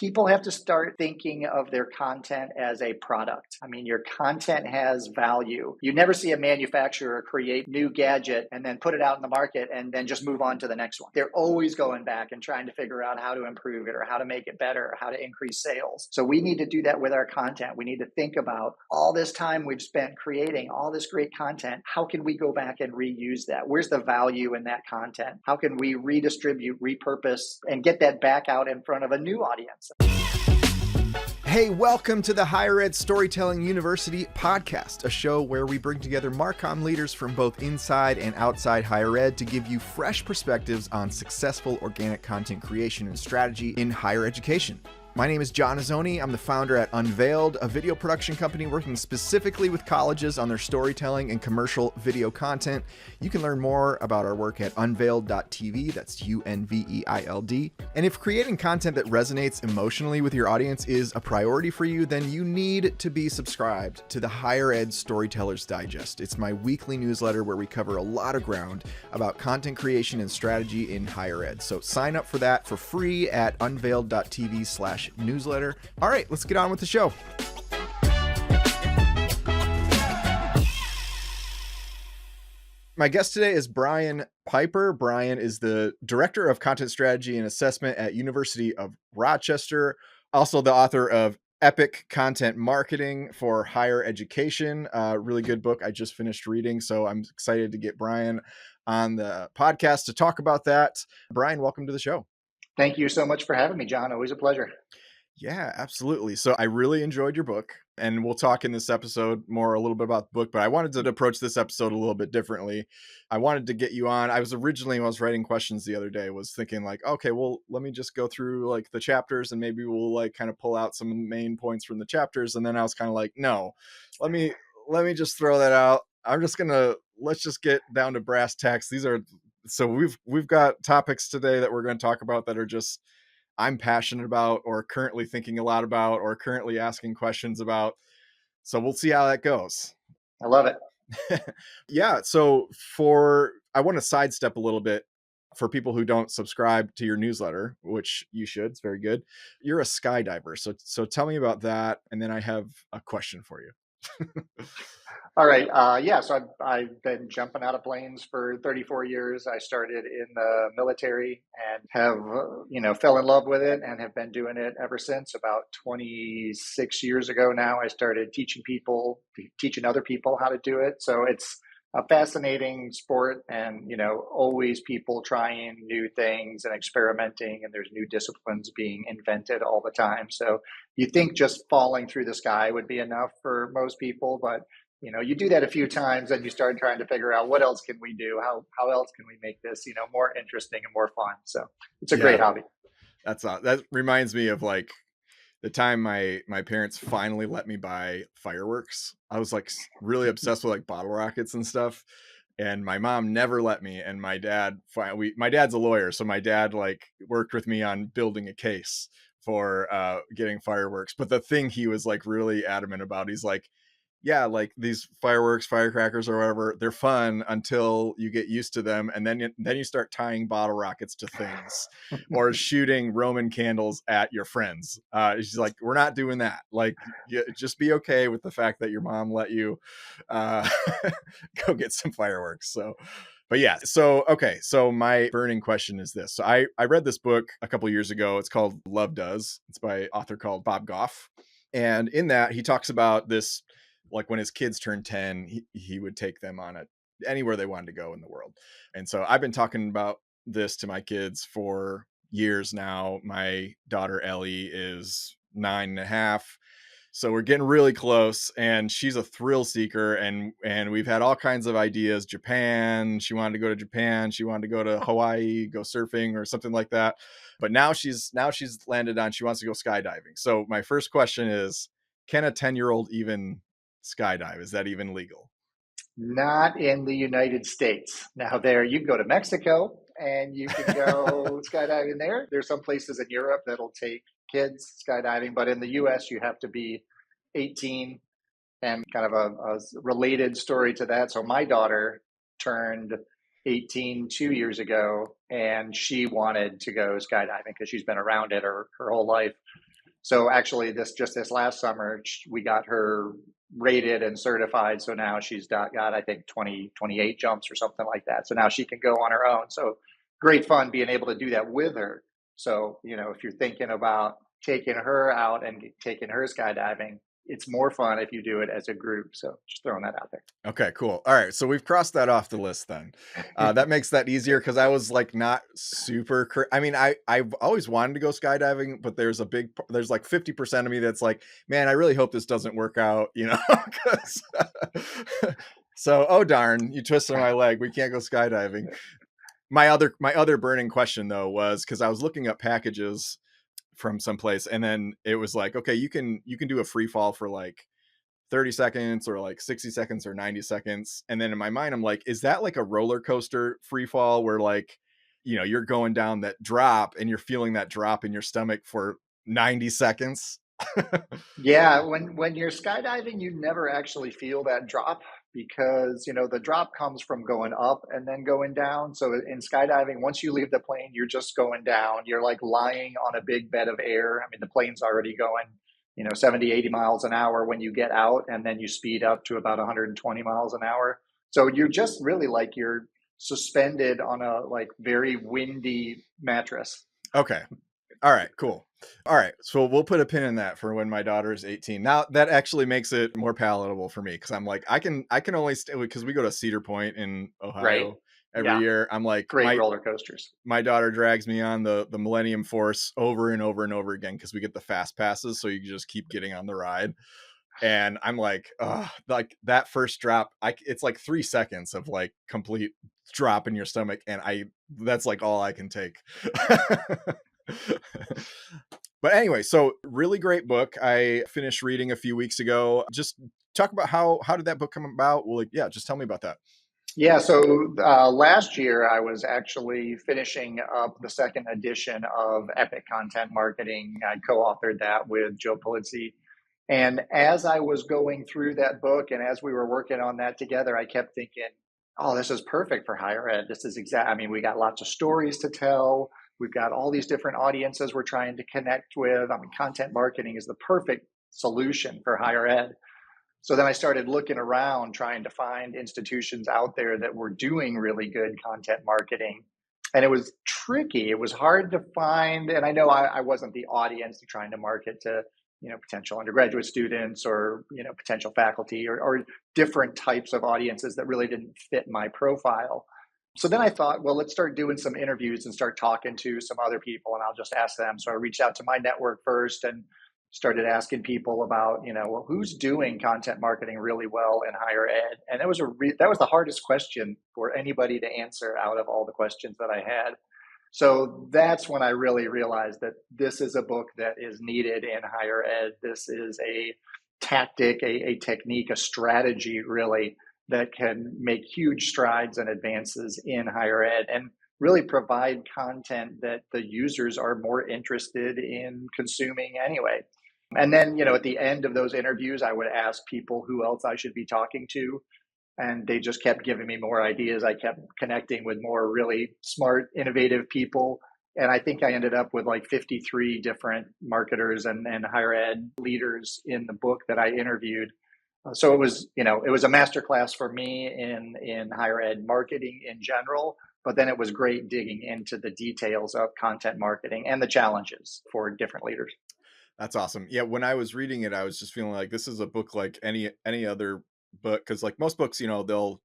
People have to start thinking of their content as a product. I mean, your content has value. You never see a manufacturer create new gadget and then put it out in the market and then just move on to the next one. They're always going back and trying to figure out how to improve it or how to make it better or how to increase sales. So we need to do that with our content. We need to think about all this time we've spent creating all this great content. How can we go back and reuse that? Where's the value in that content? How can we redistribute, repurpose, and get that back out in front of a new audience? Hey, welcome to the Higher Ed Storytelling University podcast, a show where we bring together Marcom leaders from both inside and outside higher ed to give you fresh perspectives on successful organic content creation and strategy in higher education. My name is John Azzoni. I'm the founder at Unveiled, a video production company working specifically with colleges on their storytelling and commercial video content. You can learn more about our work at unveiled.tv. That's UNVEILD. And if creating content that resonates emotionally with your audience is a priority for you, then you need to be subscribed to the Higher Ed Storytellers Digest. It's my weekly newsletter where we cover a lot of ground about content creation and strategy in higher ed. So sign up for that for free at unveiled.tv/newsletter. All right, let's get on with the show. My guest today is Brian Piper. Brian is the Director of Content Strategy and Assessment at University of Rochester, also the author of Epic Content Marketing for Higher Education, a really good book I just finished reading. So I'm excited to get Brian on the podcast to talk about that. Brian, welcome to the show. Thank you so much for having me, John. Always a pleasure. Yeah, absolutely. So I really enjoyed your book, and we'll talk in this episode more a little bit about the book, but I wanted to approach this episode a little bit differently. I wanted to get you on. I was originally, when I was writing questions the other day, was thinking like, okay, well, let me just go through like the chapters and maybe we'll like kind of pull out some main points from the chapters. And then I was kind of like, no, let me just throw that out. Let's just get down to brass tacks. So we've got topics today that we're going to talk about that are just I'm passionate about or currently thinking a lot about or currently asking questions about. So we'll see how that goes. I love it. Yeah. So I want to sidestep a little bit for people who don't subscribe to your newsletter, which you should. It's very good. You're a skydiver. So tell me about that. And then I have a question for you. All right. So I've been jumping out of planes for 34 years. I started in the military and have, fell in love with it and have been doing it ever since. About 26 years ago now, I started teaching other people how to do it. So it's a fascinating sport and, always people trying new things and experimenting, and there's new disciplines being invented all the time. So you think just falling through the sky would be enough for most people, but you do that a few times and you start trying to figure out what else can we do? How else can we make this, more interesting and more fun? So it's a great hobby. That reminds me of like the time my parents finally let me buy fireworks. I was like really obsessed with like bottle rockets and stuff. And my mom never let me. And my dad's a lawyer. So my dad like worked with me on building a case for getting fireworks. But the thing he was like really adamant about, he's like, yeah, like these firecrackers or whatever, they're fun until you get used to them. And then you start tying bottle rockets to things or shooting Roman candles at your friends. She's like, we're not doing that. Like, just be okay with the fact that your mom let you go get some fireworks. So, but yeah, so my burning question is this. So I read this book a couple of years ago. It's called Love Does. It's by an author called Bob Goff. And in that, he talks about this, like when his kids turned 10, he would take them on anywhere they wanted to go in the world. And so I've been talking about this to my kids for years now. My daughter Ellie is 9.5. So we're getting really close, and she's a thrill seeker. And we've had all kinds of ideas. Japan, she wanted to go to Japan. She wanted to go to Hawaii, go surfing or something like that. But now she's landed on, she wants to go skydiving. So my first question is, can a 10-year-old even skydive? Is that even legal? Not in the United States. Now you can go to Mexico and you can go skydiving there. There's some places in Europe that'll take kids skydiving, but in the US you have to be 18. And kind of a related story to that. So my daughter turned 18 2 years ago, and she wanted to go skydiving because she's been around it her whole life. So actually, this last summer, we got her rated and certified. So now she's got I think 28 jumps or something like that. So now she can go on her own. So great fun being able to do that with her. So, if you're thinking about taking her out and taking her skydiving, it's more fun if you do it as a group. So just throwing that out there. Okay, cool. All right, so we've crossed that off the list then. That makes that easier because I was like not super. I mean, I've always wanted to go skydiving, but there's like 50% of me that's like, man, I really hope this doesn't work out, 'cause so, oh darn, you twisted my leg. We can't go skydiving. My other burning question though was because I was looking up packages from someplace, and then it was like, okay, you can do a free fall for like 30 seconds or like 60 seconds or 90 seconds. And then in my mind, I'm like, is that like a roller coaster free fall where like, you're going down that drop and you're feeling that drop in your stomach for 90 seconds? Yeah, when you're skydiving, you never actually feel that drop because, the drop comes from going up and then going down. So in skydiving, once you leave the plane, you're just going down. You're like lying on a big bed of air. I mean, the plane's already going, 70, 80 miles an hour when you get out, and then you speed up to about 120 miles an hour. So you're just really like you're suspended on a like very windy mattress. Okay. All right, cool. All right, so we'll put a pin in that for when my daughter is 18. Now that actually makes it more palatable for me because I'm like, I can only stay because we go to Cedar Point in Right. Ohio every Yeah. year. I'm like, Great roller coasters. my daughter drags me on the Millennium Force over and over and over again because we get the fast passes, so you can just keep getting on the ride. And I'm like, like that first drop, it's like 3 seconds of like complete drop in your stomach, and that's like all I can take. But anyway, so really great book. I finished reading a few weeks ago. Just talk about how did that book come about? Well, like, yeah, just tell me about that. Yeah, so last year I was actually finishing up the second edition of Epic Content Marketing. I co-authored that with Joe Polizzi. And as I was going through that book and as we were working on that together, I kept thinking, oh, this is perfect for higher ed. This is I mean, we got lots of stories to tell. We've got all these different audiences we're trying to connect with. I mean, content marketing is the perfect solution for higher ed. So then I started looking around trying to find institutions out there that were doing really good content marketing. And it was tricky. It was hard to find. And I know I wasn't the audience trying to market to, potential undergraduate students or, potential faculty or different types of audiences that really didn't fit my profile. So then I thought, well, let's start doing some interviews and start talking to some other people and I'll just ask them. So I reached out to my network first and started asking people about, well, who's doing content marketing really well in higher ed? And that was the hardest question for anybody to answer out of all the questions that I had. So that's when I really realized that this is a book that is needed in higher ed. This is a tactic, a technique, a strategy really that can make huge strides and advances in higher ed and really provide content that the users are more interested in consuming anyway. And then, at the end of those interviews, I would ask people who else I should be talking to. And they just kept giving me more ideas. I kept connecting with more really smart, innovative people. And I think I ended up with like 53 different marketers and higher ed leaders in the book that I interviewed. So it was, it was a masterclass for me in higher ed marketing in general. But then it was great digging into the details of content marketing and the challenges for different leaders. That's awesome. Yeah, when I was reading it, I was just feeling like this is a book like any other book because like most books, they'll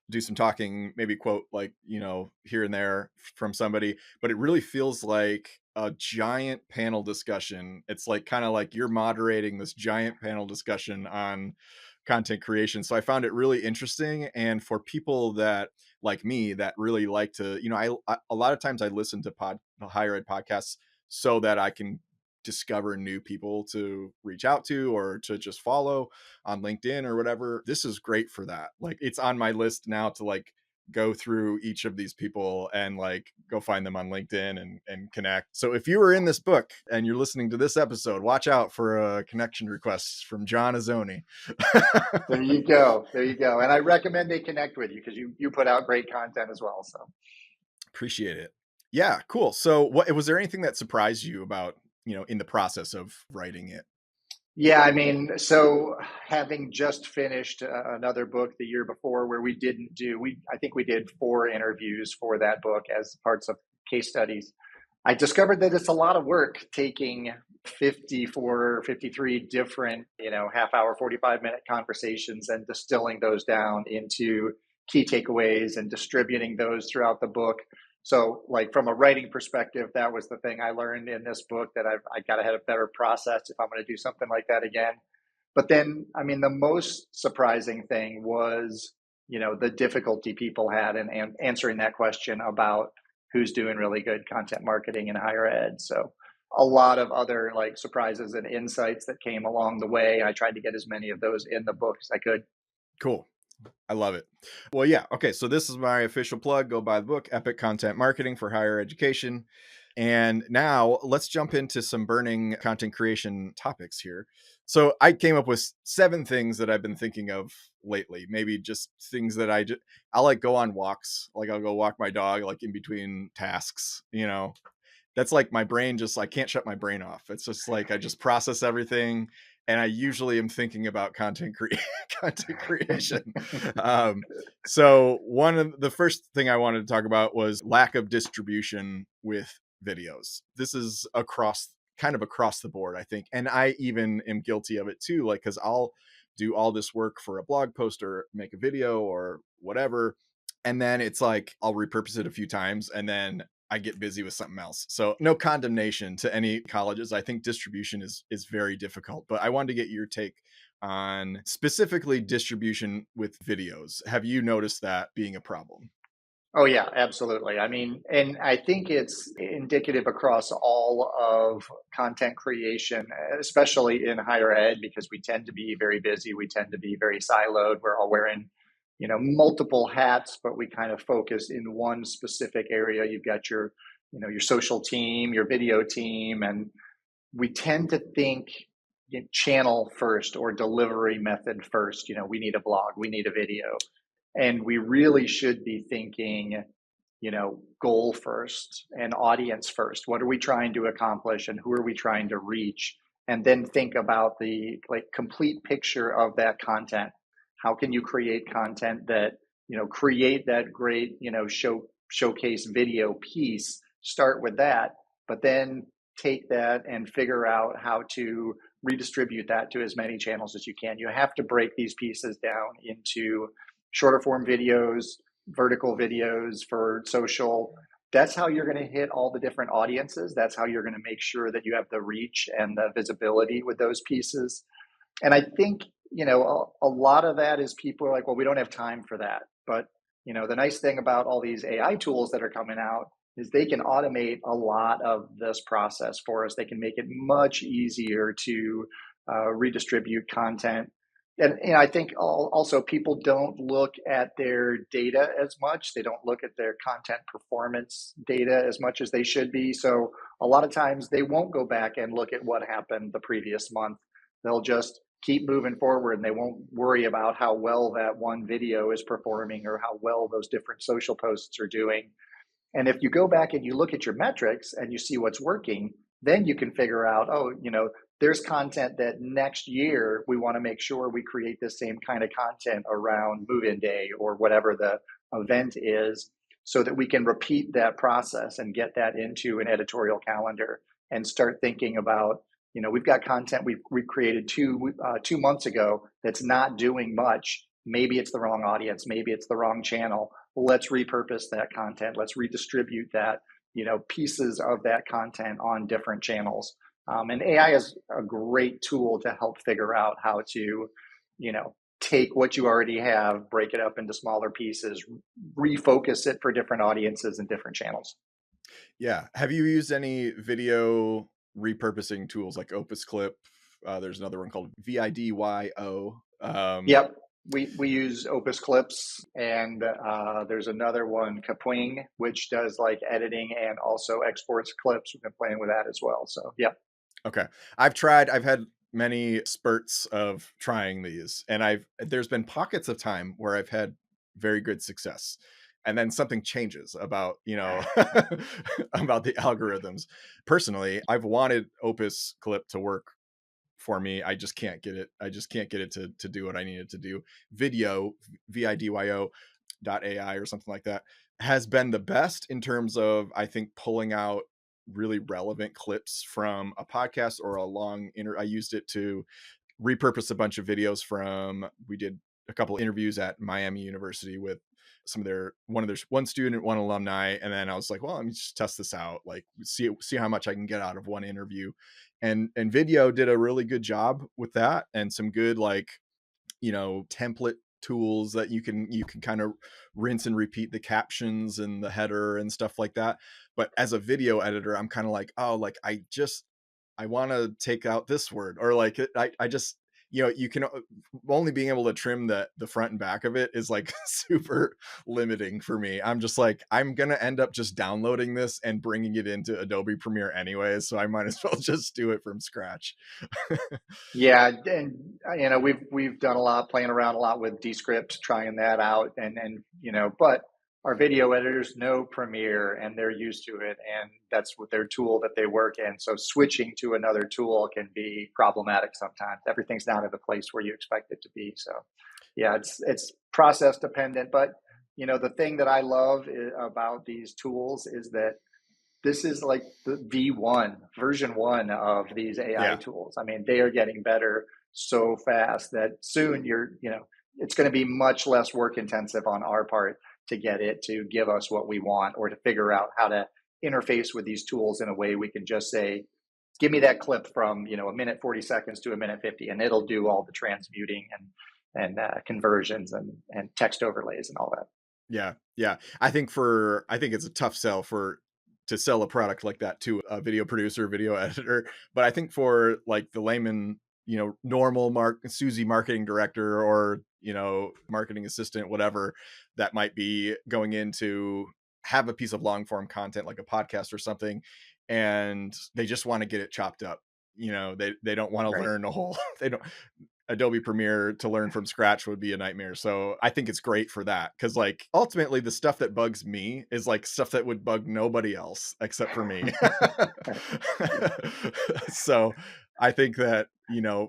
do some talking, maybe quote like, here and there from somebody, but it really feels like a giant panel discussion. It's like kind of like you're moderating this giant panel discussion on content creation. So I found it really interesting. And for people that like me that really like to, I a lot of times I listen to higher ed podcasts so that I can discover new people to reach out to or to just follow on LinkedIn or whatever. This is great for that. Like it's on my list now to like go through each of these people and like go find them on LinkedIn and connect. So if you were in this book and you're listening to this episode, watch out for a connection request from John Azzoni. There you go. There you go. And I recommend they connect with you because you put out great content as well. So appreciate it. Yeah, cool. So what was there anything that surprised you about in the process of writing it? Yeah, I mean, so having just finished another book the year before where we didn't do, I think we did 4 interviews for that book as parts of case studies. I discovered that it's a lot of work taking 54, 53 different, half hour, 45-minute conversations and distilling those down into key takeaways and distributing those throughout the book. So, like from a writing perspective, that was the thing I learned in this book, that I got to have a better process if I'm going to do something like that again. But then, I mean, the most surprising thing was, the difficulty people had in answering that question about who's doing really good content marketing in higher ed. So, a lot of other like surprises and insights that came along the way. I tried to get as many of those in the book as I could. Cool. I love it. Well, yeah. Okay. So this is my official plug. Go buy the book, Epic Content Marketing for Higher Education. And now let's jump into some burning content creation topics here. So I came up with 7 things that I've been thinking of lately. Maybe just things that I like go on walks. Like I'll go walk my dog like in between tasks. That's like my brain just, I can't shut my brain off. It's just like I just process everything, and I usually am thinking about content creation. So one of the first thing I wanted to talk about was lack of distribution with videos. This is kind of across the board, I think, and I even am guilty of it too. Like, because I'll do all this work for a blog post or make a video or whatever, and then it's like I'll repurpose it a few times, and then I get busy with something else. So no condemnation to any colleges. I think distribution is very difficult, but I wanted to get your take on specifically distribution with videos. Have you noticed that being a problem? Oh, yeah, absolutely. I mean, and I think it's indicative across all of content creation, especially in higher ed, because we tend to be very busy. We tend to be very siloed. We're all wearing, multiple hats, but we kind of focus in one specific area. You've got your social team, your video team, and we tend to think channel first or delivery method first. We need a blog, we need a video. And we really should be thinking, goal first and audience first. What are we trying to accomplish and who are we trying to reach? And then think about the complete picture of that content. How can you create content that, create that great, showcase video piece, start with that, but then take that and figure out how to redistribute that to as many channels as you can. You have to break these pieces down into shorter form videos, vertical videos for social. That's how you're going to hit all the different audiences. That's how you're going to make sure that you have the reach and the visibility with those pieces. And I think, a lot of that is people are like, well, we don't have time for that. But, the nice thing about all these AI tools that are coming out is they can automate a lot of this process for us. They can make it much easier to redistribute content. And I think also people don't look at their data as much. They don't look at their content performance data as much as they should be. So a lot of times they won't go back and look at what happened the previous month. They'll just keep moving forward, and they won't worry about how well that one video is performing or how well those different social posts are doing. And if you go back and you look at your metrics and you see what's working, then you can figure out, there's content that next year we want to make sure we create the same kind of content around move-in day or whatever the event is, so that we can repeat that process and get that into an editorial calendar and start thinking about, we've got content we've created 2 months ago that's not doing much. Maybe it's the wrong audience. Maybe it's the wrong channel. Let's repurpose that content. Let's redistribute that, pieces of that content on different channels. And AI is a great tool to help figure out how to, take what you already have, break it up into smaller pieces, refocus it for different audiences and different channels. Yeah. Have you used any video repurposing tools like Opus Clip? There's another one called Vidyo. Yep. We use Opus Clips, and there's another one, Kapwing, which does like editing and also exports clips. We've been playing with that as well. So, yeah. Okay. I've had many spurts of trying these, and there's been pockets of time where I've had very good success. and then something changes about, about the algorithms. Personally, I've wanted Opus Clip to work for me. I just can't get it. I just can't get it to do what I need it to do. Vidyo, vidyo.ai or something like that, has been the best in terms of, I think, pulling out really relevant clips from a podcast or a long I used it to repurpose a bunch of videos from, we did a couple interviews at Miami University with some of their one student, one alumni, and then I was like, well, let me just test this out, like see how much I can get out of one interview. And Vidyo did a really good job with that, and some good, like, template tools that you can kind of rinse and repeat the captions and the header and stuff like that. But as a video editor, I'm kind of like, oh, like I want to take out this word, or like I just, you can only being able to trim the front and back of it is like super limiting for me. I'm just like, I'm going to end up just downloading this and bringing it into Adobe Premiere anyway. So I might as well just do it from scratch. Yeah, and we've done a lot, playing around a lot with Descript, trying that out, and but our video editors know Premiere and they're used to it, and that's what their tool that they work in. So switching to another tool can be problematic sometimes. Everything's not at the place where you expect it to be. So yeah, it's process dependent, but the thing that I love about these tools is that this is like the V1 version 1 of these AI Yeah. tools. I mean, they are getting better so fast that soon it's going to be much less work intensive on our part to get it to give us what we want, or to figure out how to interface with these tools in a way we can just say, give me that clip from, a minute 40 seconds to a minute 50, and it'll do all the transmuting and conversions and text overlays and all that. Yeah. Yeah. I think it's a tough sell to sell a product like that to a video producer, video editor. But I think for like the layman, normal Susie marketing director, or, marketing assistant, whatever, that might be going in to have a piece of long form content like a podcast or something, and they just want to get it chopped up. They don't want to Right. learn a whole, they don't, Adobe Premiere to learn from scratch would be a nightmare. So I think it's great for that, because like ultimately the stuff that bugs me is like stuff that would bug nobody else except for me. So I think that,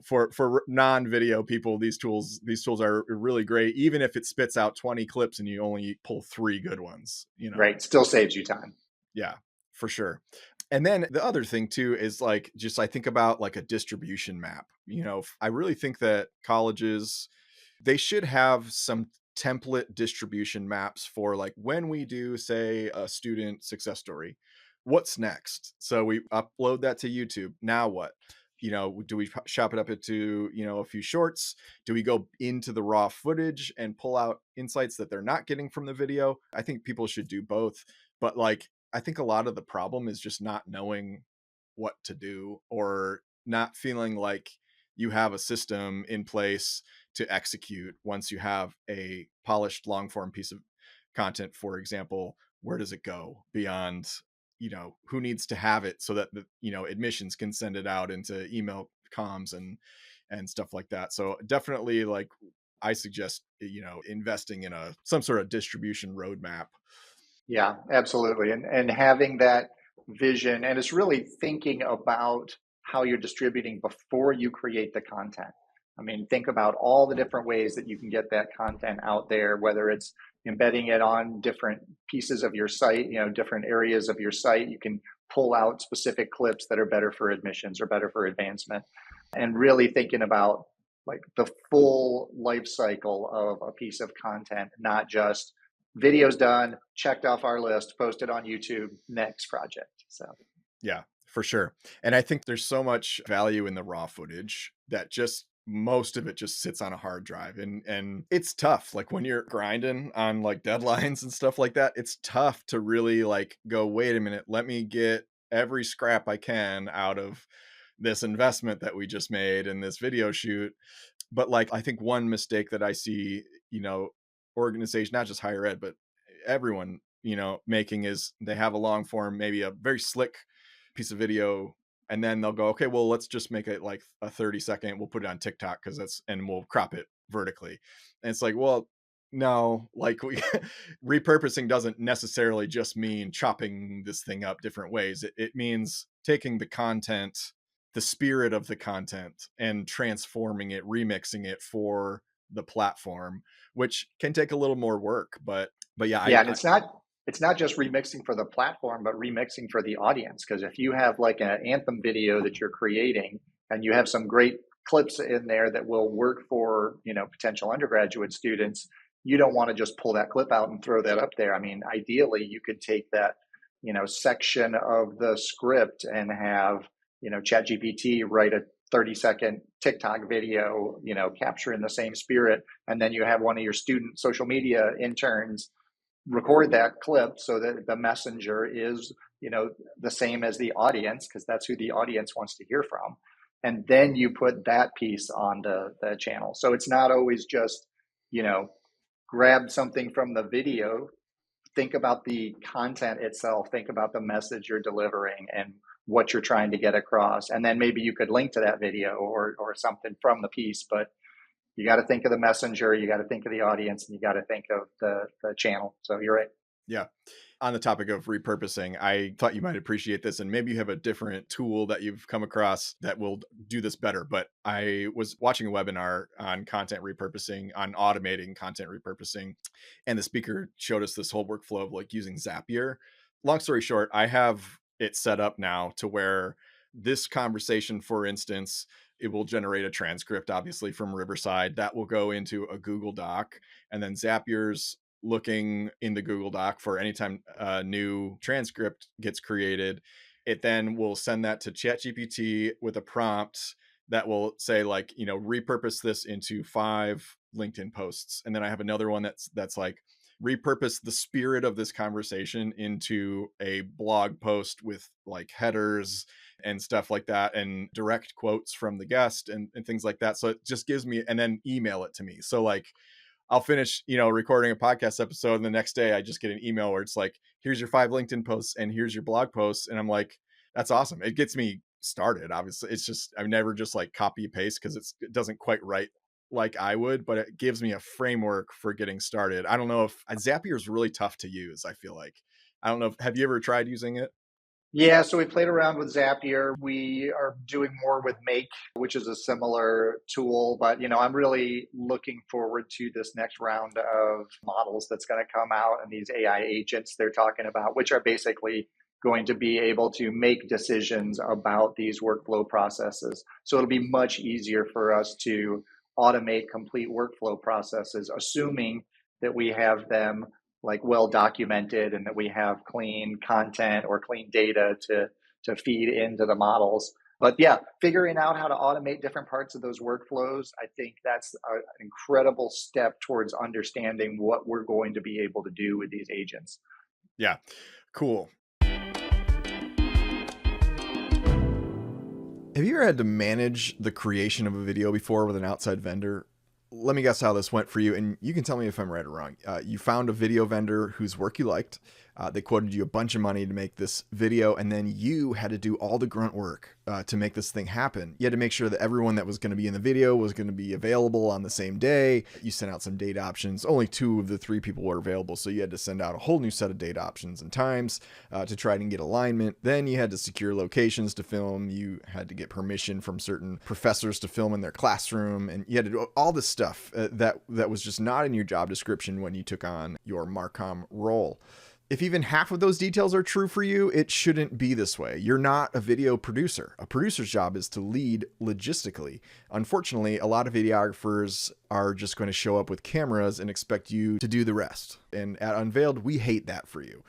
for non-video people, these tools are really great, even if it spits out 20 clips and you only pull 3 good ones. Right. Still saves you time. Yeah, for sure. And then the other thing too is like, just I think about like a distribution map. I really think that colleges, they should have some template distribution maps for like, when we do, say, a student success story, what's next? So we upload that to YouTube. Now what? Do we chop it up into, a few shorts? Do we go into the raw footage and pull out insights that they're not getting from the video? I think people should do both. But like, I think a lot of the problem is just not knowing what to do, or not feeling like you have a system in place to execute once you have a polished long form piece of content. For example, where does it go beyond, who needs to have it so that the, admissions can send it out into email comms and stuff like that. So definitely, like, I suggest, investing in some sort of distribution roadmap. Yeah, absolutely. And having that vision, and it's really thinking about how you're distributing before you create the content. I mean, think about all the different ways that you can get that content out there, whether it's embedding it on different pieces of your site, different areas of your site. You can pull out specific clips that are better for admissions or better for advancement, and really thinking about like the full life cycle of a piece of content, not just videos done, checked off our list, posted on YouTube, next project. So Yeah, for sure. And I think there's so much value in the raw footage that just most of it just sits on a hard drive, and it's tough, like when you're grinding on like deadlines and stuff like that. It's tough to really like go, wait a minute, let me get every scrap I can out of this investment that we just made in this video shoot. But like, I think one mistake that I see, organization, not just higher ed, but everyone, making, is they have a long form, maybe a very slick piece of video, and then they'll go, okay, well, let's just make it like a 30-second, we'll put it on TikTok, and we'll crop it vertically. And it's like, well, No, like we repurposing doesn't necessarily just mean chopping this thing up different ways. It means taking the content, the spirit of the content, and transforming it, remixing it for the platform, which can take a little more work. But yeah, Yeah, and it's not just remixing for the platform, but remixing for the audience. Because if you have like an anthem video that you're creating, and you have some great clips in there that will work for potential undergraduate students, you don't want to just pull that clip out and throw that up there. I mean, ideally, you could take that section of the script and have ChatGPT write a 30-second TikTok video, capturing the same spirit, and then you have one of your student social media interns record that clip so that the messenger is the same as the audience, because that's who the audience wants to hear from, and then you put that piece on the channel. So it's not always just grab something from the video. Think about the content itself, think about the message you're delivering and what you're trying to get across, and then maybe you could link to that video or something from the piece. But you got to think of the messenger, you got to think of the audience, and you got to think of the channel. So you're right. Yeah. On the topic of repurposing, I thought you might appreciate this, and maybe you have a different tool that you've come across that will do this better. But I was watching a webinar on content repurposing, on automating content repurposing, and the speaker showed us this whole workflow of like using Zapier. Long story short, I have it set up now to where this conversation, for instance, it will generate a transcript, obviously, from Riverside that will go into a Google Doc, and then Zapier's looking in the Google Doc for anytime a new transcript gets created. It then will send that to ChatGPT with a prompt that will say like, repurpose this into 5 LinkedIn posts. And then I have another one that's like, repurpose the spirit of this conversation into a blog post with like headers and stuff like that, and direct quotes from the guest and things like that. So it just gives me, and then email it to me. So like, I'll finish, recording a podcast episode, and the next day I just get an email where it's like, here's your 5 LinkedIn posts and here's your blog posts. And I'm like, that's awesome. It gets me started. Obviously, it's just, I've never just like copy paste because it doesn't quite write like I would, but it gives me a framework for getting started. I don't know if Zapier is really tough to use. I feel like, I don't know. Have you ever tried using it? Yeah, so we played around with Zapier. We are doing more with Make, which is a similar tool. But I'm really looking forward to this next round of models that's going to come out, and these AI agents they're talking about, which are basically going to be able to make decisions about these workflow processes. So it'll be much easier for us to automate complete workflow processes, assuming that we have them like well documented and that we have clean content or clean data to feed into the models. But yeah, figuring out how to automate different parts of those workflows, I think that's an incredible step towards understanding what we're going to be able to do with these agents. Yeah, cool. Have you ever had to manage the creation of a video before with an outside vendor? Let me guess how this went for you, and you can tell me if I'm right or wrong. You found a video vendor whose work you liked. They quoted you a bunch of money to make this video, and then you had to do all the grunt work to make this thing happen. You had to make sure that everyone that was going to be in the video was going to be available on the same day. You sent out some date options. Only 2 of the 3 people were available, so you had to send out a whole new set of date options and times to try and get alignment. Then you had to secure locations to film. You had to get permission from certain professors to film in their classroom, and you had to do all this stuff that was just not in your job description when you took on your Marcom role. If even half of those details are true for you, it shouldn't be this way. You're not a video producer. A producer's job is to lead logistically. Unfortunately, a lot of videographers are just going to show up with cameras and expect you to do the rest. And at Unveiled, we hate that for you.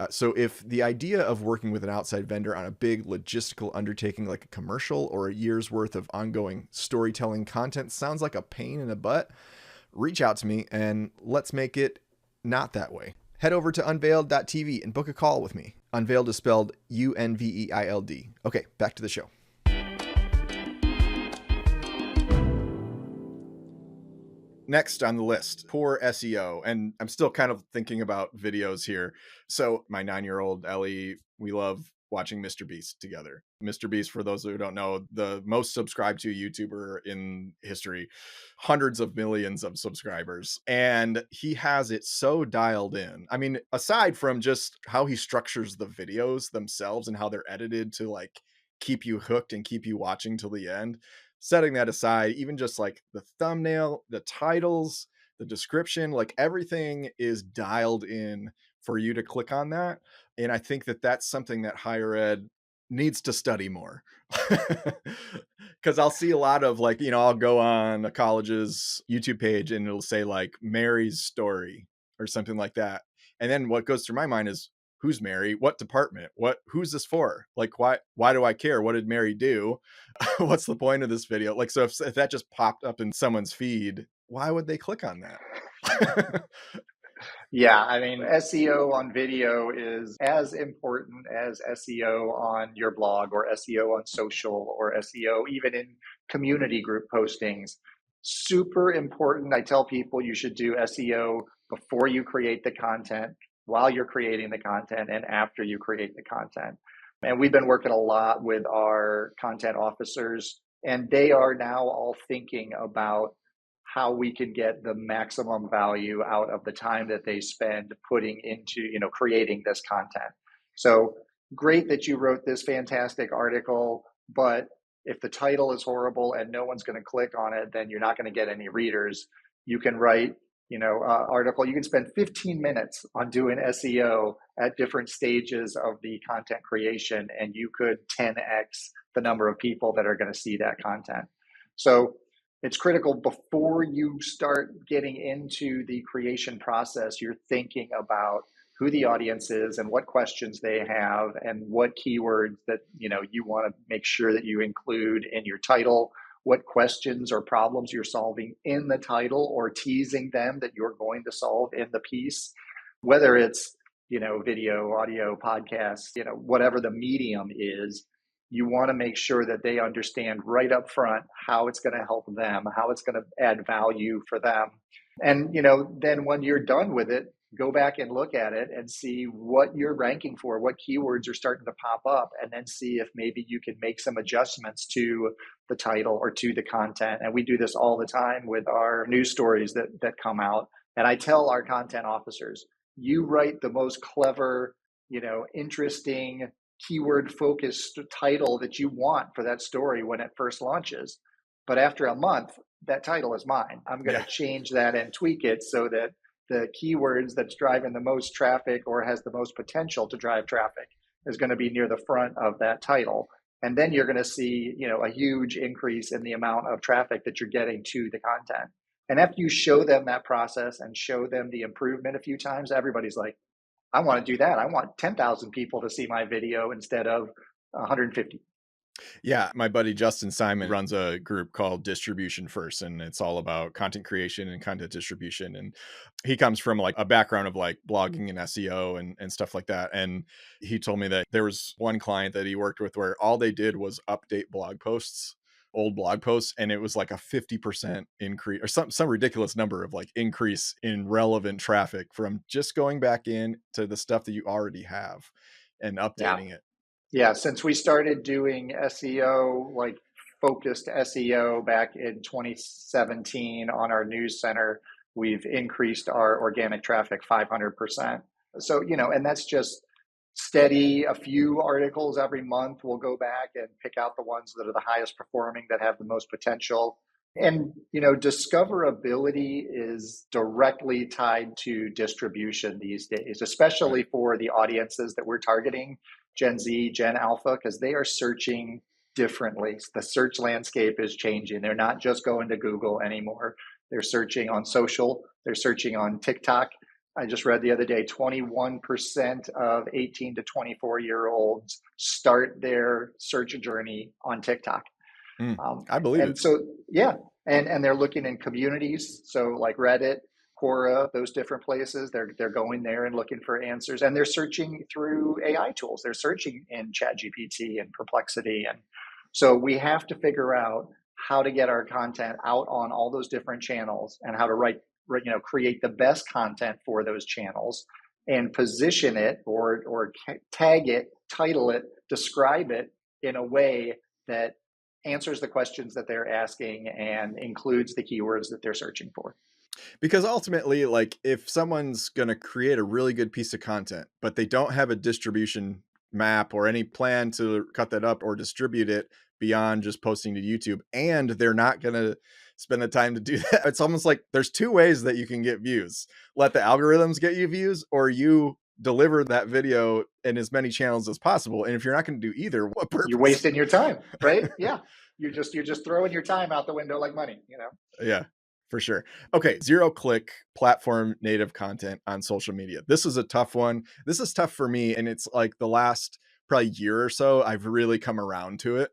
So if the idea of working with an outside vendor on a big logistical undertaking like a commercial or a year's worth of ongoing storytelling content sounds like a pain in the butt, reach out to me and let's make it not that way. Head over to unveiled.tv and book a call with me. Unveiled is spelled Unveiled. Okay, back to the show. Next on the list, poor SEO. And I'm still kind of thinking about videos here. So my 9-year-old Ellie, we love watching Mr. Beast together. Mr. Beast, for those who don't know, the most subscribed to YouTuber in history, hundreds of millions of subscribers. And he has it so dialed in. I mean, aside from just how he structures the videos themselves and how they're edited to like keep you hooked and keep you watching till the end, setting that aside, even just like the thumbnail, the titles, the description, like everything is dialed in for you to click on that. And I think that that's something that higher ed needs to study more. Because I'll see a lot of like, I'll go on a college's YouTube page and it'll say like Mary's story or something like that. And then what goes through my mind is, who's Mary? What department? Who's this for? Like, why do I care? What did Mary do? What's the point of this video? Like, so if that just popped up in someone's feed, why would they click on that? Yeah, I mean, SEO on video is as important as SEO on your blog or SEO on social or SEO even in community group postings. Super important. I tell people you should do SEO before you create the content, while you're creating the content, and after you create the content. And we've been working a lot with our content officers, and they are now all thinking about how we can get the maximum value out of the time that they spend putting into, creating this content. So great that you wrote this fantastic article, but if the title is horrible and no one's going to click on it, then you're not going to get any readers. You can write, article. You can spend 15 minutes on doing SEO at different stages of the content creation, and you could 10x the number of people that are going to see that content. So it's critical before you start getting into the creation process, you're thinking about who the audience is and what questions they have and what keywords that you want to make sure that you include in your title, what questions or problems you're solving in the title or teasing them that you're going to solve in the piece, whether it's video, audio, podcast, whatever the medium is. You want to make sure that they understand right up front how it's going to help them, how it's going to add value for them. And, then when you're done with it, go back and look at it and see what you're ranking for, what keywords are starting to pop up, and then see if maybe you can make some adjustments to the title or to the content. And we do this all the time with our news stories that come out. And I tell our content officers, you write the most clever, interesting, keyword focused title that you want for that story when it first launches. But after a month, that title is mine. I'm going to change that and tweak it so that the keywords that's driving the most traffic or has the most potential to drive traffic is going to be near the front of that title. And then you're going to see, a huge increase in the amount of traffic that you're getting to the content. And after you show them that process and show them the improvement a few times, everybody's like, I want to do that. I want 10,000 people to see my video instead of 150. Yeah, my buddy Justin Simon runs a group called Distribution First, and it's all about content creation and content distribution. And he comes from like a background of like blogging and SEO and stuff like that. And he told me that there was one client that he worked with where all they did was update old blog posts, and it was like a 50% increase or some ridiculous number of like increase in relevant traffic from just going back in to the stuff that you already have and updating it. Yeah, since we started doing SEO, like focused SEO back in 2017 on our news center, we've increased our organic traffic 500%. So, and that's just steady, a few articles every month. We'll go back and pick out the ones that are the highest performing, that have the most potential. And, discoverability is directly tied to distribution these days, especially for the audiences that we're targeting, Gen Z, Gen Alpha, because they are searching differently. The search landscape is changing. They're not just going to Google anymore. They're searching on social. They're searching on TikTok. I just read the other day, 21% of 18 to 24-year-olds start their search journey on TikTok. I believe and it. So, yeah. And they're looking in communities. So like Reddit, Quora, those different places, they're going there and looking for answers. And they're searching through AI tools. They're searching in ChatGPT and Perplexity. And so we have to figure out how to get our content out on all those different channels and how to create the best content for those channels and position it or tag it, title it describe it in a way that answers the questions that they're asking and includes the keywords that they're searching for. Because ultimately, like, if someone's going to create a really good piece of content, but they don't have a distribution map or any plan to cut that up or distribute it beyond just posting to YouTube, and they're not going to spend the time to do that, it's almost like there's two ways that you can get views: let the algorithms get you views, or you deliver that video in as many channels as possible. And if you're not going to do either, what You're purpose? wasting your time, right? Yeah. You're just throwing your time out the window like money, you know? Yeah, for sure. Okay, zero click platform native content on social media. This is a tough one. This is tough for me. And it's like the last probably year or so, I've really come around to it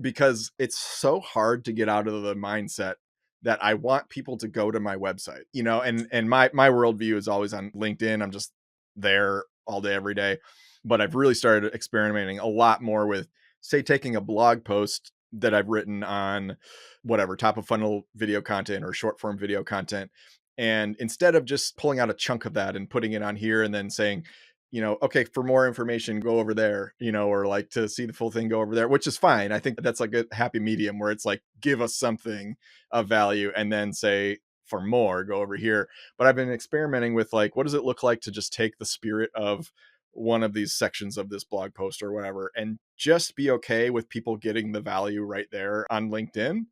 because it's so hard to get out of the mindset that I want people to go to my website, you know, and my worldview is always on LinkedIn. I'm just there all day, every day. But I've really started experimenting a lot more with, say, taking a blog post that I've written on whatever top of funnel video content or short form video content. And instead of just pulling out a chunk of that and putting it on here and then saying, you know, okay, for more information, go over there, you know, or like to see the full thing, go over there, which is fine. I think that's like a happy medium where it's like, give us something of value and then say, for more, go over here. But I've been experimenting with like, what does it look like to just take the spirit of one of these sections of this blog post or whatever and just be okay with people getting the value right there on LinkedIn.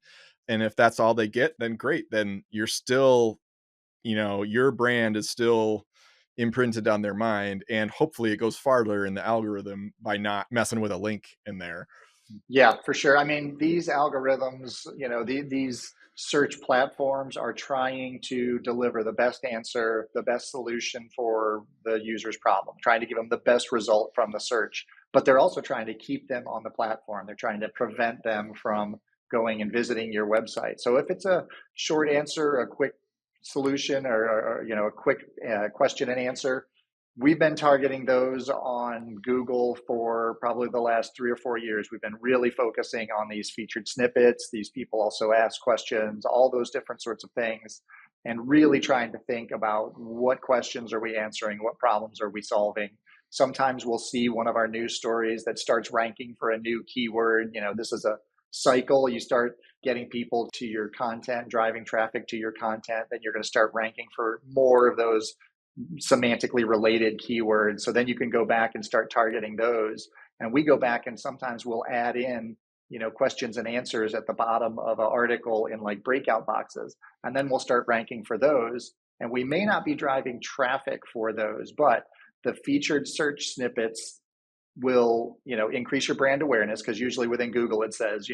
And if that's all they get, then great. Then you're still, you know, your brand is still imprinted on their mind. And hopefully it goes farther in the algorithm by not messing with a link in there. Yeah, for sure. I mean, these algorithms, these search platforms are trying to deliver the best answer, the best solution for the user's problem, trying to give them the best result from the search. But they're also trying to keep them on the platform. They're trying to prevent them from going and visiting your website. So if it's a short answer, a quick solution, or a quick question and answer, we've been targeting those on Google for probably the last 3 or 4 years. We've been really focusing on these featured snippets. These people also ask questions, all those different sorts of things, and really trying to think about what questions are we answering, what problems are we solving. Sometimes we'll see one of our news stories that starts ranking for a new keyword. This is a cycle. You start getting people to your content, driving traffic to your content, then you're going to start ranking for more of those semantically related keywords. So then you can go back and start targeting those. And we go back and sometimes we'll add in, questions and answers at the bottom of an article in like breakout boxes. And then we'll start ranking for those. And we may not be driving traffic for those, but the featured search snippets will, increase your brand awareness, because usually within Google it says,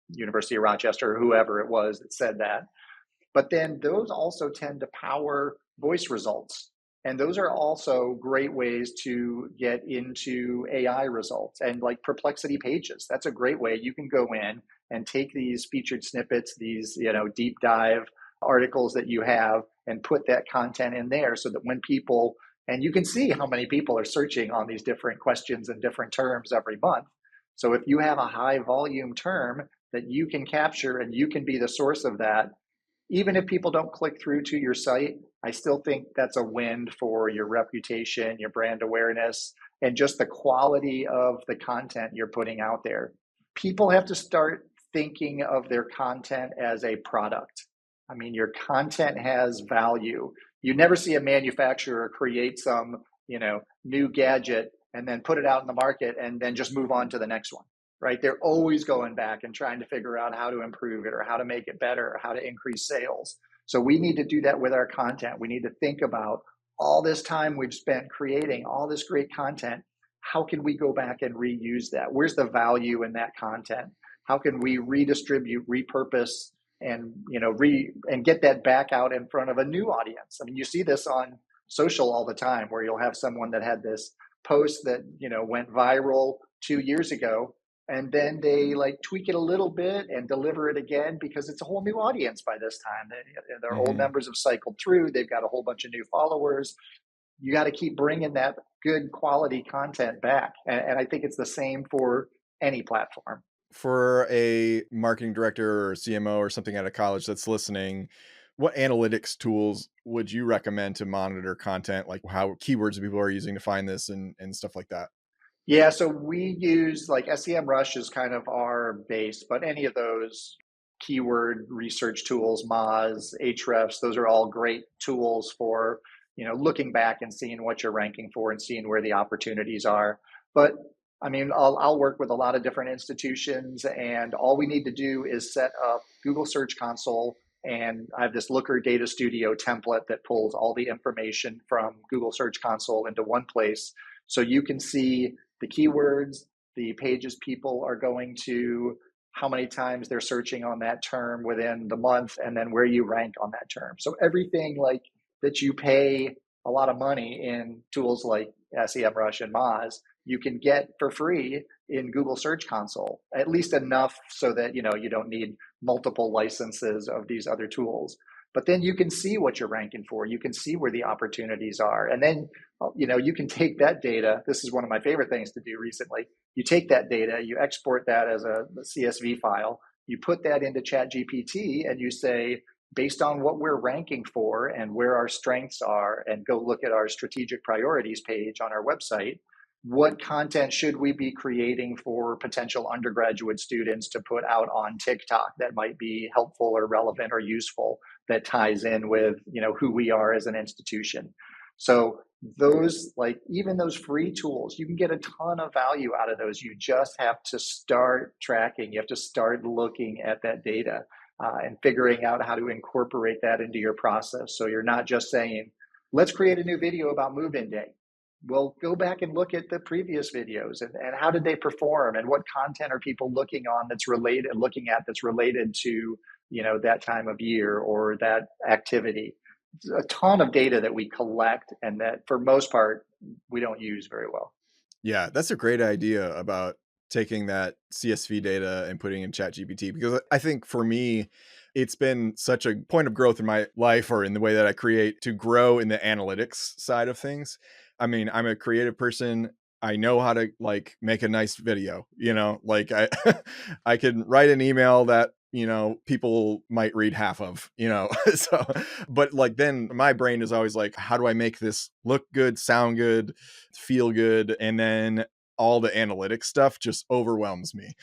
University of Rochester or whoever it was that said that. But then those also tend to power voice results. And those are also great ways to get into AI results and like perplexity pages. That's a great way. You can go in and take these featured snippets, these, deep dive articles that you have, and put that content in there so that when people, and you can see how many people are searching on these different questions and different terms every month. So if you have a high volume term that you can capture and you can be the source of that, even if people don't click through to your site, I still think that's a win for your reputation, your brand awareness, and just the quality of the content you're putting out there. People have to start thinking of their content as a product. I mean, your content has value. You never see a manufacturer create some, new gadget and then put it out in the market and then just move on to the next one. Right? They're always going back and trying to figure out how to improve it or how to make it better or how to increase sales. So we need to do that with our content. We need to think about all this time we've spent creating all this great content. How can we go back and reuse that? Where's the value in that content? How can we redistribute, repurpose, and and get that back out in front of a new audience? I mean, you see this on social all the time, where you'll have someone that had this post that went viral 2 years ago, and then they like tweak it a little bit and deliver it again because it's a whole new audience by this time. Their old members have cycled through. They've got a whole bunch of new followers. You got to keep bringing that good quality content back. And I think it's the same for any platform. For a marketing director or CMO or something at a college that's listening, what analytics tools would you recommend to monitor content, like how keywords people are using to find this and stuff like that? Yeah, so we use like SEMrush is kind of our base, but any of those keyword research tools, Moz, Ahrefs, those are all great tools for, looking back and seeing what you're ranking for and seeing where the opportunities are. But I mean, I'll work with a lot of different institutions, and all we need to do is set up Google Search Console. And I have this Looker Data Studio template that pulls all the information from Google Search Console into one place. So you can see the keywords, the pages people are going to, how many times they're searching on that term within the month, and then where you rank on that term. So everything like that you pay a lot of money in tools like SEMrush and Moz, you can get for free in Google Search Console, at least enough so that you don't need multiple licenses of these other tools. But then you can see what you're ranking for. You can see where the opportunities are. And then, you can take that data. This is one of my favorite things to do recently. You take that data, you export that as a CSV file, you put that into ChatGPT, and you say, based on what we're ranking for and where our strengths are, and go look at our strategic priorities page on our website, what content should we be creating for potential undergraduate students to put out on TikTok that might be helpful or relevant or useful, that ties in with who we are as an institution. So those, like, even those free tools, you can get a ton of value out of those. You just have to start tracking. You have to start looking at that data and figuring out how to incorporate that into your process. So you're not just saying, let's create a new video about move-in day. Well, go back and look at the previous videos, and how did they perform, and what content are people looking that's related to, that time of year or that activity. It's a ton of data that we collect, and that for most part, we don't use very well. Yeah, that's a great idea about taking that CSV data and putting in ChatGPT, because I think for me, it's been such a point of growth in my life, or in the way that I create, to grow in the analytics side of things. I mean, I'm a creative person. I know how to like make a nice video, like I I can write an email that, people might read half of, so, but like then my brain is always like, how do I make this look good, sound good, feel good? And then all the analytics stuff just overwhelms me.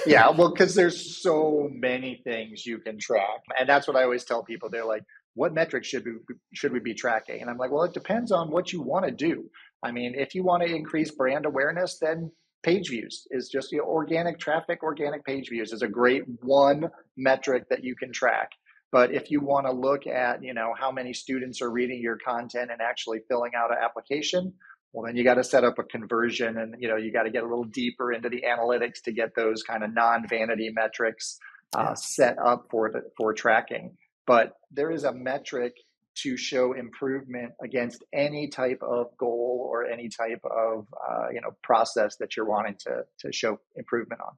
Yeah, well, because there's so many things you can track, and that's what I always tell people. They're like, "What metrics should we be tracking?" And I'm like, "Well, it depends on what you want to do. I mean, if you want to increase brand awareness, then page views is just, organic traffic. Organic page views is a great one metric that you can track. But if you want to look at, how many students are reading your content and actually filling out an application, well, then you got to set up a conversion, and you got to get a little deeper into the analytics to get those kind of non-vanity metrics Yeah. set up for tracking. But there is a metric to show improvement against any type of goal or any type of process that you're wanting to show improvement on.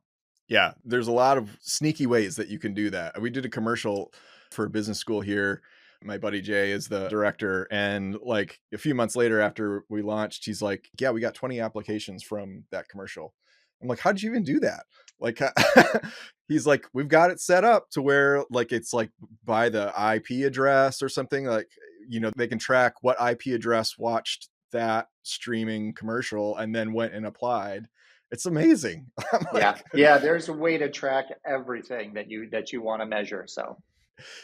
Yeah, there's a lot of sneaky ways that you can do that. We did a commercial for a business school here. My buddy Jay is the director. And like a few months later, after we launched, he's like, yeah, we got 20 applications from that commercial. I'm like, how did you even do that? Like, he's like, we've got it set up to where like it's like by the IP address or something. Like, they can track what IP address watched that streaming commercial and then went and applied. It's amazing. I'm Yeah, like, yeah. There's a way to track everything that you want to measure.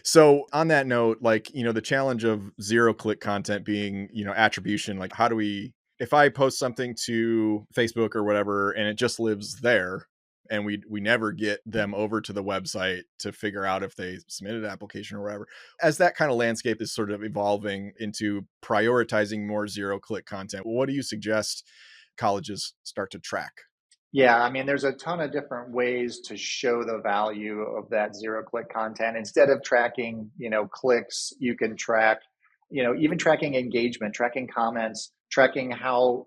so on that note, like, the challenge of zero click content being, attribution, like how do we, if I post something to Facebook or whatever, and it just lives there, and we never get them over to the website to figure out if they submitted an application or whatever, as that kind of landscape is sort of evolving into prioritizing more zero click content, what do you suggest colleges start to track? Yeah, I mean, there's a ton of different ways to show the value of that zero click content. Instead of tracking, clicks, you can track, even tracking engagement, tracking comments, tracking how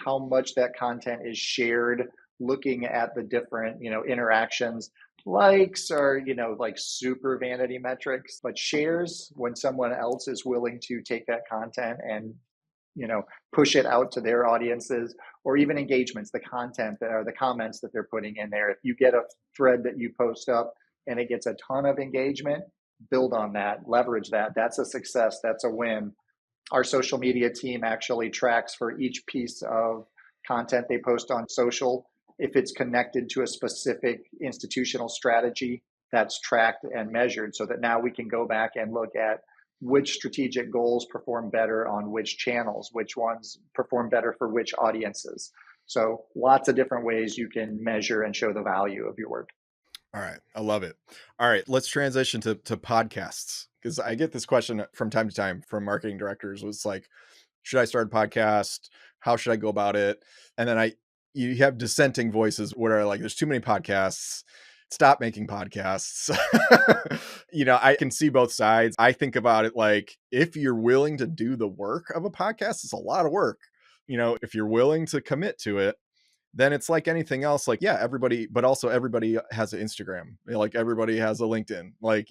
much that content is shared, looking at the different, interactions. Likes are, like super vanity metrics, but shares, when someone else is willing to take that content and you know push it out to their audiences, or even engagements, the content that are the comments that they're putting in there. If you get a thread that you post up and it gets a ton of engagement, build on that, leverage that. That's a success, that's a win. Our social media team actually tracks for each piece of content they post on social if it's connected to a specific institutional strategy that's tracked and measured, so that now we can go back and look at which strategic goals perform better on which channels, which ones perform better for which audiences. So lots of different ways you can measure and show the value of your work. All right. I love it. All right. Let's transition to podcasts, because I get this question from time to time from marketing directors. Was like, should I start a podcast? How should I go about it? And then you have dissenting voices where are like, there's too many podcasts. Stop making podcasts. I can see both sides. I think about it like, if you're willing to do the work of a podcast, it's a lot of work. If you're willing to commit to it, then it's like anything else. Like, yeah, everybody, but also everybody has an Instagram. Like, everybody has a LinkedIn. Like,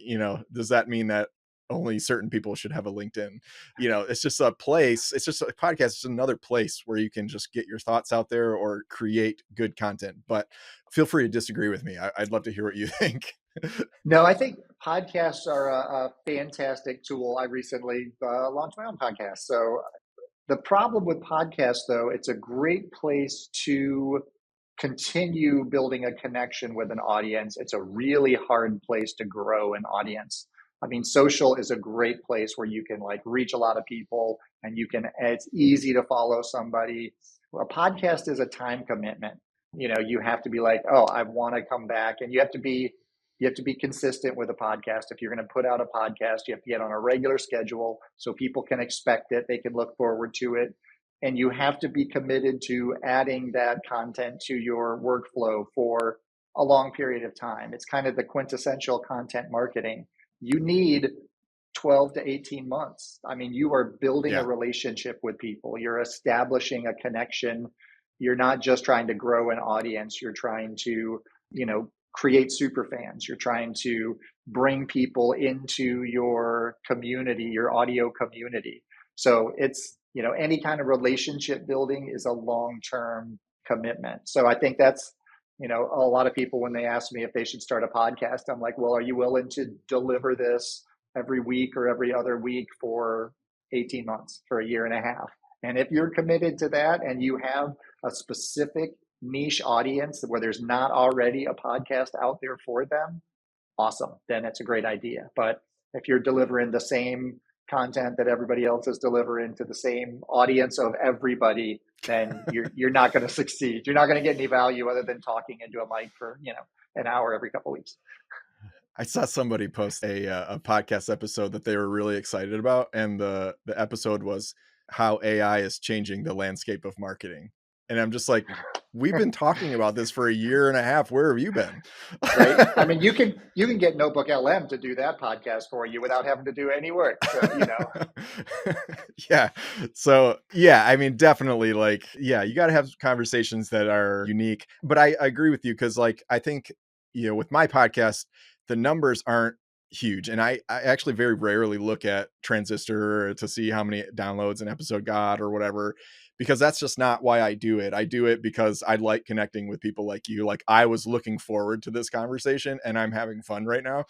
does that mean that only certain people should have a LinkedIn? It's just a place. It's just a podcast. It's another place where you can just get your thoughts out there or create good content. But feel free to disagree with me. I'd love to hear what you think. No, I think podcasts are a fantastic tool. I recently launched my own podcast. So the problem with podcasts, though, it's a great place to continue building a connection with an audience. It's a really hard place to grow an audience. I mean, social is a great place where you can like reach a lot of people, and it's easy to follow somebody. A podcast is a time commitment. You have to be like, oh, I want to come back, and you have to be consistent with a podcast. If you're going to put out a podcast, you have to get on a regular schedule so people can expect it. They can look forward to it. And you have to be committed to adding that content to your workflow for a long period of time. It's kind of the quintessential content marketing. You need 12 to 18 months. I mean, you are building a relationship with people. You're establishing a connection. You're not just trying to grow an audience. You're trying to, create super fans. You're trying to bring people into your community, your audio community. So it's, any kind of relationship building is a long-term commitment. So I think that's, a lot of people, when they ask me if they should start a podcast, I'm like, well, are you willing to deliver this every week or every other week for 18 months, for a year and a half? And if you're committed to that and you have a specific niche audience where there's not already a podcast out there for them, awesome. Then it's a great idea. But if you're delivering the same content that everybody else is delivering to the same audience of everybody, then you're not going to succeed. You're not going to get any value other than talking into a mic for, an hour every couple of weeks. I saw somebody post a podcast episode that they were really excited about, and the episode was how AI is changing the landscape of marketing. And I'm just like, we've been talking about this for a year and a half. Where have you been? Right. I mean, you can get Notebook LM to do that podcast for you without having to do any work. So, Yeah. So, yeah, I mean, definitely, like, yeah, you got to have conversations that are unique. But I agree with you, because like, I think, with my podcast, the numbers aren't huge. And I actually very rarely look at Transistor to see how many downloads an episode got or whatever, because that's just not why I do it. I do it because I like connecting with people like you. Like, I was looking forward to this conversation and I'm having fun right now.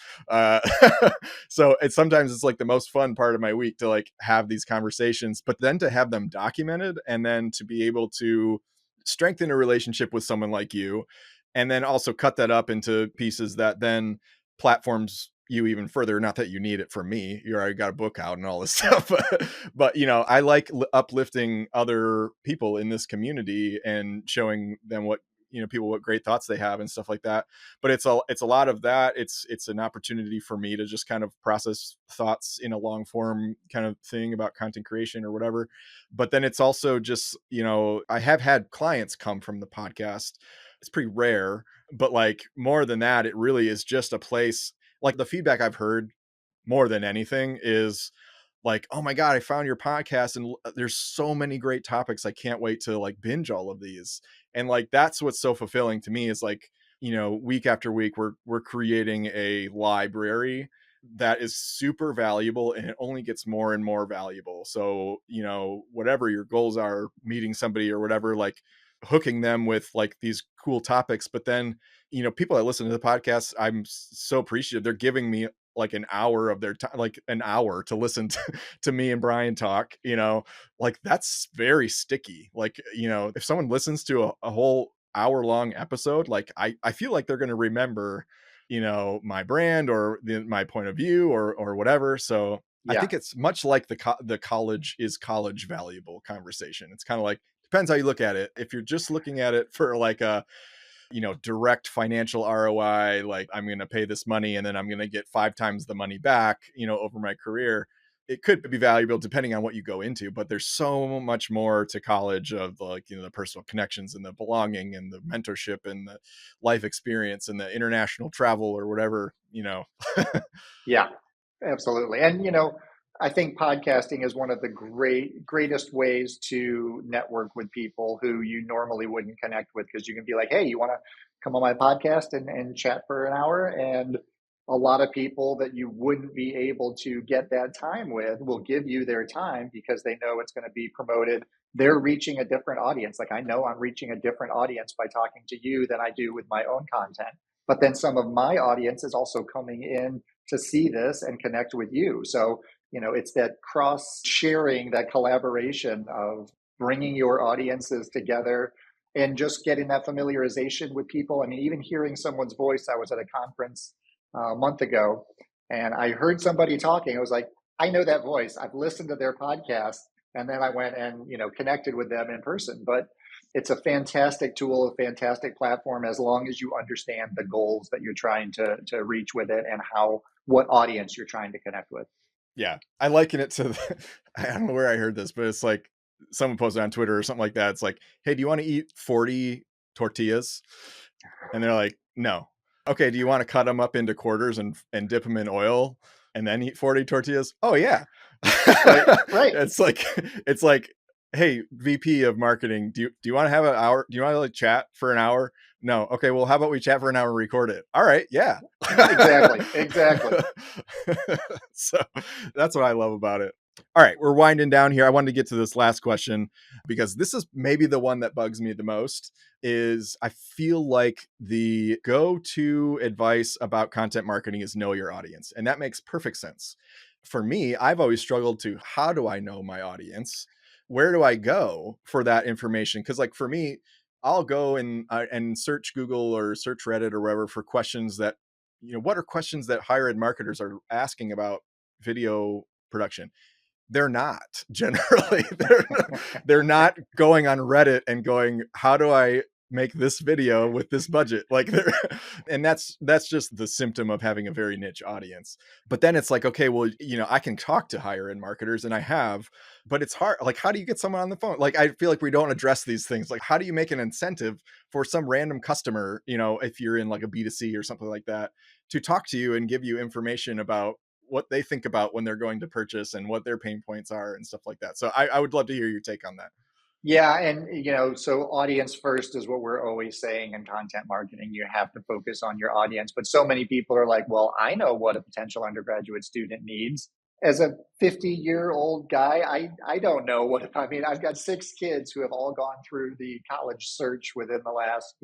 So sometimes it's like the most fun part of my week to like have these conversations, but then to have them documented and then to be able to strengthen a relationship with someone like you, and then also cut that up into pieces that then platforms you even further. Not that you need it from me, you already got a book out and all this stuff, but I like uplifting other people in this community and showing them what people, what great thoughts they have and stuff like that. But it's a lot of that. It's an opportunity for me to just kind of process thoughts in a long form kind of thing about content creation or whatever. But then it's also just, I have had clients come from the podcast. It's pretty rare, but like, more than that, it really is just a place. Like, the feedback I've heard more than anything is like, oh my God, I found your podcast and there's so many great topics. I can't wait to like binge all of these. And like, that's what's so fulfilling to me, is like, week after week, we're creating a library that is super valuable, and it only gets more and more valuable. So, whatever your goals are, meeting somebody or whatever, like hooking them with like these cool topics. But then, people that listen to the podcast, I'm so appreciative. They're giving me like an hour of their time, like an hour to listen to me and Brian talk, like that's very sticky. Like, if someone listens to a whole hour long episode, like I feel like they're going to remember, my brand or my point of view or whatever. So I Yeah. think it's much like the college is college valuable conversation. It's kind of like, depends how you look at it. If you're just looking at it for like a, direct financial ROI, like I'm going to pay this money and then I'm going to get 5 times the money back, over my career. It could be valuable depending on what you go into, but there's so much more to college of like, the personal connections and the belonging and the mentorship and the life experience and the international travel or whatever. Yeah, absolutely. And, I think podcasting is one of the greatest ways to network with people who you normally wouldn't connect with, because you can be like, hey, you want to come on my podcast and chat for an hour? And a lot of people that you wouldn't be able to get that time with will give you their time because they know it's going to be promoted. They're reaching a different audience. Like, I know I'm reaching a different audience by talking to you than I do with my own content. But then some of my audience is also coming in to see this and connect with you. So, it's that cross sharing, that collaboration of bringing your audiences together and just getting that familiarization with people. I mean, even hearing someone's voice. I was at a conference a month ago and I heard somebody talking. I was like, I know that voice. I've listened to their podcast. And then I went and, connected with them in person. But it's a fantastic tool, a fantastic platform, as long as you understand the goals that you're trying to reach with it and what audience you're trying to connect with. Yeah. I liken it to I don't know where I heard this, but it's like someone posted on Twitter or something like that. It's like, hey, do you want to eat 40 tortillas? And they're like, no. Okay, do you want to cut them up into quarters and dip them in oil and then eat 40 tortillas? Oh yeah. Right, right. It's like, hey, VP of marketing, do you want to have an hour? Do you want to like chat for an hour? No. Okay, well, how about we chat for an hour and record it? All right, yeah. Exactly. So that's what I love about it. All right, we're winding down here. I wanted to get to this last question because this is maybe the one that bugs me the most. Is I feel like the go-to advice about content marketing is know your audience, and that makes perfect sense. For me, I've always struggled to, how do I know my audience? Where do I go for that information? Because like for me, I'll go and search Google or search Reddit or wherever for questions that, what are questions that higher ed marketers are asking about video production? They're not generally, they're not going on Reddit and going, how do I make this video with this budget? Like they're, and that's just the symptom of having a very niche audience. But then it's like, okay, well, I can talk to higher end marketers and I have, but it's hard. Like, how do you get someone on the phone? Like, I feel like we don't address these things. Like, how do you make an incentive for some random customer, if you're in like a B2C or something like that, to talk to you and give you information about what they think about when they're going to purchase and what their pain points are and stuff like that. So I would love to hear your take on that. Yeah. And, so audience first is what we're always saying in content marketing. You have to focus on your audience. But so many people are like, well, I know what a potential undergraduate student needs. As a 50-year-old guy, I don't know I've got 6 kids who have all gone through the college search within the last,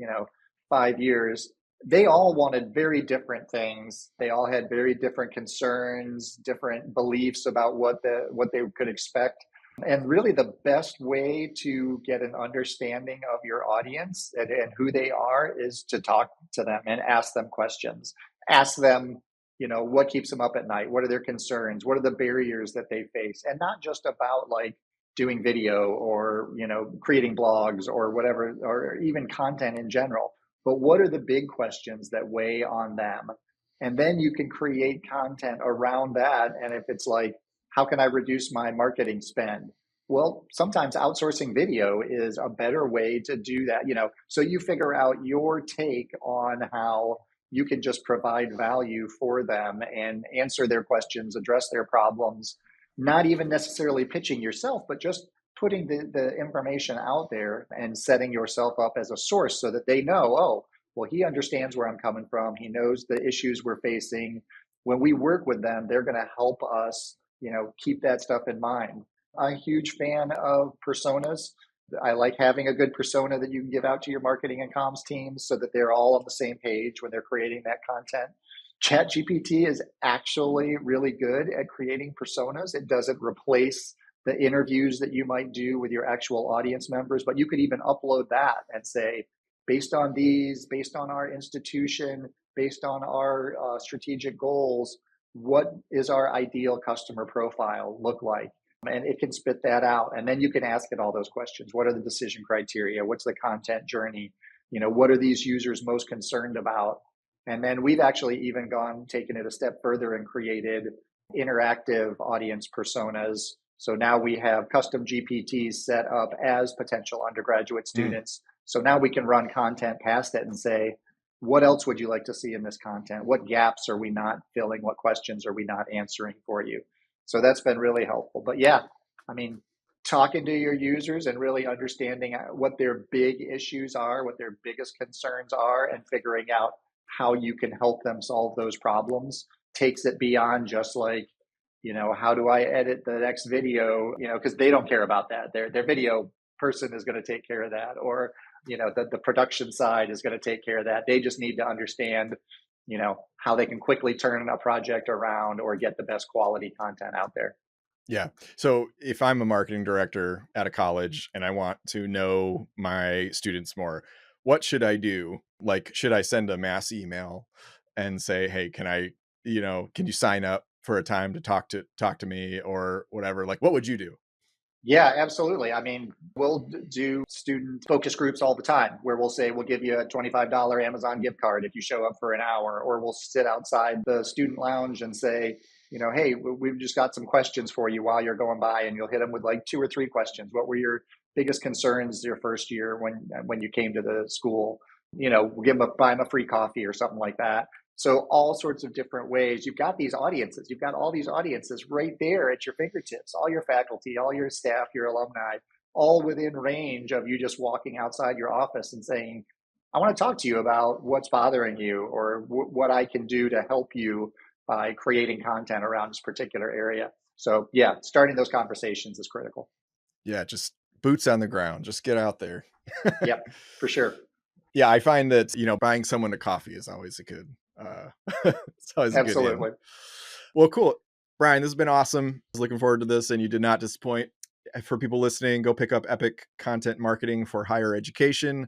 5 years. They all wanted very different things. They all had very different concerns, different beliefs about what they could expect. And really, the best way to get an understanding of your audience and who they are is to talk to them and ask them questions. Ask them, what keeps them up at night? What are their concerns? What are the barriers that they face? And not just about like doing video or, creating blogs or whatever, or even content in general. But what are the big questions that weigh on them? And then you can create content around that. And if it's like, how can I reduce my marketing spend? Well, sometimes outsourcing video is a better way to do that, so you figure out your take on how you can just provide value for them and answer their questions, address their problems, not even necessarily pitching yourself, but just putting the information out there and setting yourself up as a source so that they know, oh, well, he understands where I'm coming from. He knows the issues we're facing. When we work with them, they're going to help us, keep that stuff in mind. I'm a huge fan of personas. I like having a good persona that you can give out to your marketing and comms teams so that they're all on the same page when they're creating that content. ChatGPT is actually really good at creating personas. It doesn't replace the interviews that you might do with your actual audience members, but you could even upload that and say, based on these, based on our institution, based on our strategic goals, what is our ideal customer profile look like? And it can spit that out. And then you can ask it all those questions. What are the decision criteria? What's the content journey? What are these users most concerned about? And then we've actually even taken it a step further and created interactive audience personas. So now we have custom GPTs set up as potential undergraduate students. So now we can run content past it and say, what else would you like to see in this content? What gaps are we not filling? What questions are we not answering for you? So that's been really helpful. But yeah, I mean, talking to your users and really understanding what their big issues are, what their biggest concerns are, and figuring out how you can help them solve those problems takes it beyond just like, how do I edit the next video? Because they don't care about that. Their video person is going to take care of that, or the production side is going to take care of that. They just need to understand, how they can quickly turn a project around or get the best quality content out there. Yeah. So if I'm a marketing director at a college and I want to know my students more, what should I do? Like, should I send a mass email and say, hey, can you sign up for a time to talk to me or whatever? Like, what would you do? Yeah, absolutely. I mean, we'll do student focus groups all the time where we'll say, we'll give you a $25 Amazon gift card if you show up for an hour, or we'll sit outside the student lounge and say, hey, we've just got some questions for you while you're going by, and you'll hit them with like 2 or 3 questions. What were your biggest concerns your first year when you came to the school? We'll buy them a free coffee or something like that. So all sorts of different ways. You've got these audiences. You've got all these audiences right there at your fingertips, all your faculty, all your staff, your alumni, all within range of you just walking outside your office and saying, I want to talk to you about what's bothering you, or what I can do to help you by creating content around this particular area. So yeah, starting those conversations is critical. Yeah, just boots on the ground. Just get out there. Yep, for sure. Yeah, I find that, buying someone a coffee is always a good it's always a Absolutely. good in. Well, cool. Brian, this has been awesome. I was looking forward to this, and you did not disappoint. For people listening, go pick up Epic Content Marketing for Higher Education.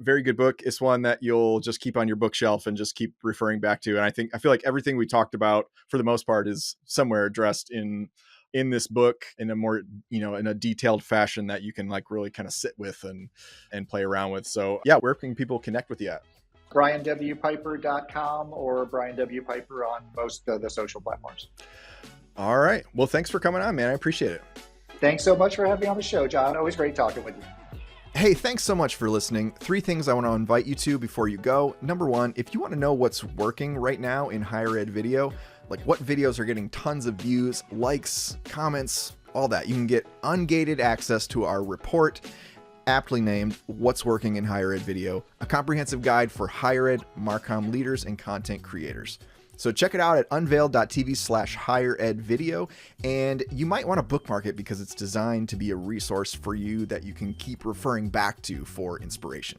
Very good book. It's one that you'll just keep on your bookshelf and just keep referring back to. And I feel like everything we talked about for the most part is somewhere addressed in this book in a more, in a detailed fashion that you can like really kind of sit with and play around with. So yeah, where can people connect with you at? BrianWPiper.com or Brian W. Piper on most of the social platforms. All right. Well, thanks for coming on, man. I appreciate it. Thanks so much for having me on the show, John. Always great talking with you. Hey, thanks so much for listening. 3 things I want to invite you to before you go. Number 1, if you want to know what's working right now in higher ed video, like what videos are getting tons of views, likes, comments, all that, you can get ungated access to our report, aptly named What's Working in Higher Ed Video, a comprehensive guide for higher ed Marcom leaders and content creators. So check it out at unveiled.tv/higheredvideo, and you might want to bookmark it because it's designed to be a resource for you that you can keep referring back to for inspiration.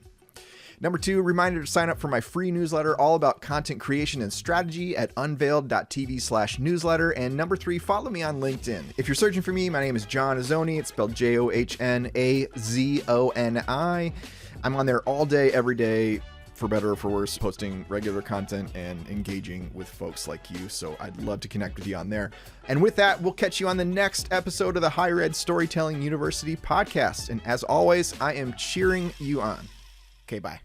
Number 2, reminder to sign up for my free newsletter all about content creation and strategy at unveiled.tv/newsletter. And number 3, follow me on LinkedIn. If you're searching for me, my name is John Azzoni. It's spelled JohnAzzoni. I'm on there all day, every day, for better or for worse, posting regular content and engaging with folks like you. So I'd love to connect with you on there. And with that, we'll catch you on the next episode of the Higher Ed Storytelling University podcast. And as always, I am cheering you on. Okay, bye.